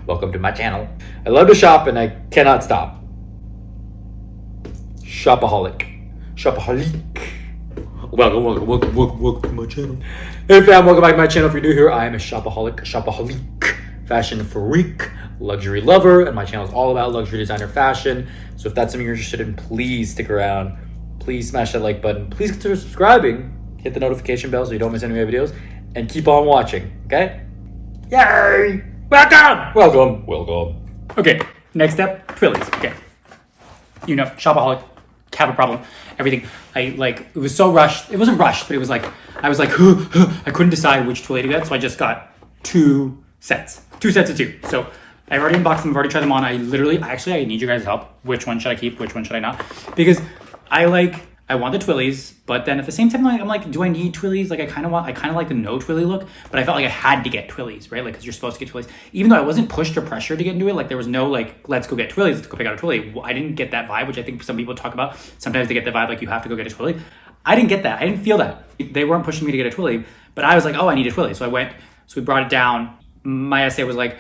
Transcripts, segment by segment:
Welcome to my channel. I love to shop and I cannot stop. Shopaholic. Welcome to my channel. Hey fam, welcome back to my channel. If you're new here, I am a shopaholic, fashion freak, luxury lover, and my channel is all about luxury designer fashion. So if that's something you're interested in, please stick around. Please smash that like button. Please consider subscribing. Hit the notification bell so you don't miss any of my videos. And keep on watching, okay? Yay! Welcome. Okay, next step, Twillys. Okay. You know, shopaholic, have a problem, everything. It was so rushed. It wasn't rushed, but it was like, I was like, I couldn't decide which Twilly to get, so I just got two sets of two. So I've already unboxed them, I've already tried them on. I need you guys' help. Which one should I keep? Which one should I not? Because I want the Twillys, but then at the same time, I'm like, do I need Twillys? Like, I kind of like the no Twilly look, but I felt like I had to get Twillys, right? Like, because you're supposed to get Twillys. Even though I wasn't pushed or pressured to get into it, like, there was no, like, let's go get Twillys, let's go pick out a Twilly. I didn't get that vibe, which I think some people talk about. Sometimes they get the vibe, like, you have to go get a Twilly. I didn't get that. I didn't feel that. They weren't pushing me to get a Twilly, but I was like, oh, I need a Twilly. So we brought it down. My essay was like,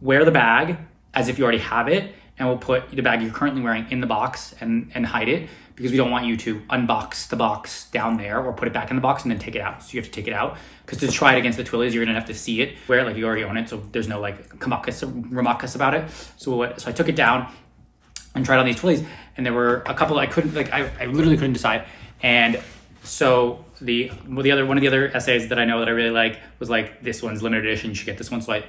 wear the bag as if you already have it, and we'll put the bag you're currently wearing in the box and hide it, because we don't want you to unbox the box down there or put it back in the box and then take it out. So you have to take it out, because to try it against the Twillys, you're gonna have to see it, where like you already own it, so there's no like ramakas about it. So I took it down and tried on these Twillys, and there were a couple I couldn't, like I literally couldn't decide. And so one of the other essays that I know that I really like was like, this one's limited edition, you should get this one. So I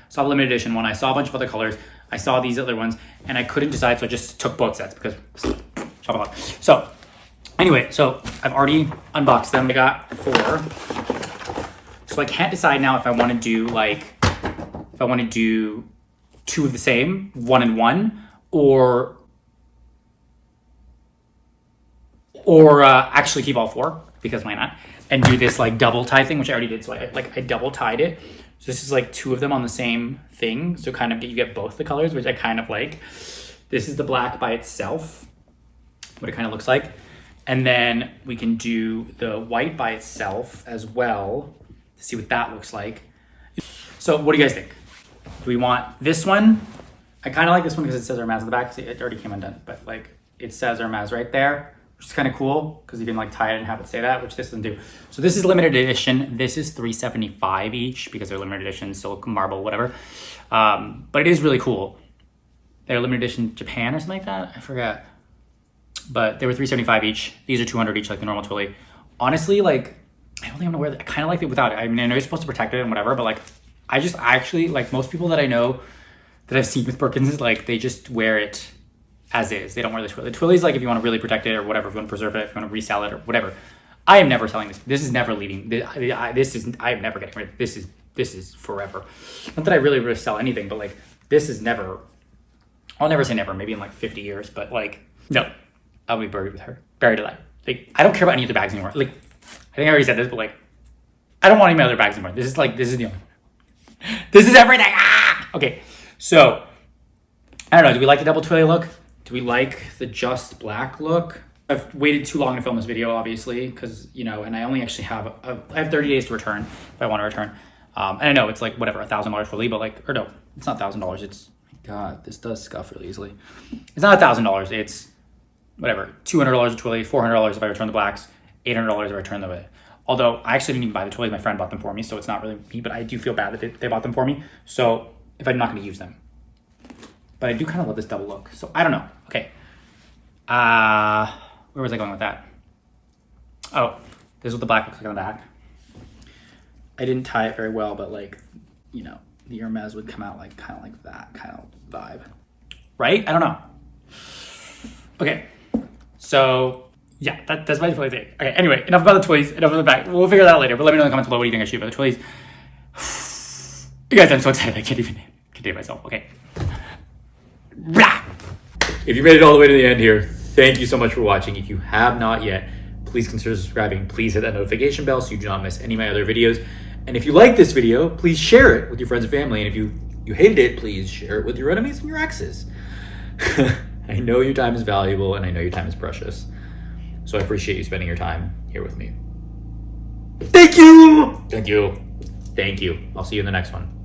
saw the limited edition one, I saw a bunch of other colors, I saw these other ones, and I couldn't decide, so I just took both sets because so anyway, so I've already unboxed them. I got 4. So I can't decide now if I want to do 2 of the same, 1 and 1, or actually keep all 4, because why not? And do this like double tie thing, which I already did. So I double tied it. So this is like 2 of them on the same thing. So kind of you get both the colors, which I kind of like. This is the black by itself, what it kind of looks like. And then we can do the white by itself as well to see what that looks like. So what do you guys think? Do we want this one? I kind of like this one because it says Hermes on the back. See, it already came undone, but like it says Hermes right there, which is kind of cool because you can like tie it and have it say that, which this doesn't do. So this is limited edition. This is $375 each because they're limited edition, silk, marble, whatever. But it is really cool. They're limited edition Japan or something like that. I forgot. But they were $375 each. These are $200 each, like the normal Twilly. Honestly, like, I don't think I'm gonna wear it. I kind of like it without it. I mean, I know you're supposed to protect it and whatever, but like, I actually, like most people that I know that I've seen with Birkins, like they just wear it as is. They don't wear the Twilly. The Twilly's like if you want to really protect it or whatever, if you want to preserve it, if you want to resell it or whatever. I am never selling this. This is never leaving. I am never getting rid of it. This is forever. Not that I really sell anything, but like this is never, I'll never say never, maybe in like 50 years, but like, no, I'll be buried with her. Buried alive. Like, I don't care about any other bags anymore. Like, I think I already said this, but like, I don't want any other bags anymore. This is the only one. This is everything. Ah! Okay, so, I don't know. Do we like the double Twilly look? Do we like the just black look? I've waited too long to film this video, obviously, because, you know, and I only actually have, I have 30 days to return if I want to return. And I know it's like, whatever, $1,000 Twilly, but like, or no, it's not $1,000. It's, God, this does scuff really easily. It's not $1,000. It's, whatever, $200 a Twilly, $400 if I return the blacks, $800 if I return the way. Although I actually didn't even buy the Twillys, my friend bought them for me, so it's not really me, but I do feel bad that they bought them for me. So if I'm not going to use them, but I do kind of love this double look. So I don't know. Okay. Where was I going with that? Oh, this is what the black looks like on the back. I didn't tie it very well, but like, you know, the Hermes would come out like kind of like that kind of vibe, right? I don't know. Okay, so yeah, that's my Twilly thing. Okay, anyway, enough about the Twillys, enough of the back. We'll figure that out later, but let me know in the comments below what you think I should do about the Twillys. You guys, I'm so excited, I can't even contain myself. Okay. If you made it all the way to the end here, thank you so much for watching. If you have not yet, please consider subscribing. Please hit that notification bell so you do not miss any of my other videos. And if you like this video, please share it with your friends and family. And if you hated it, please share it with your enemies and your exes. I know your time is valuable and I know your time is precious. So I appreciate you spending your time here with me. Thank you! Thank you. Thank you. I'll see you in the next one.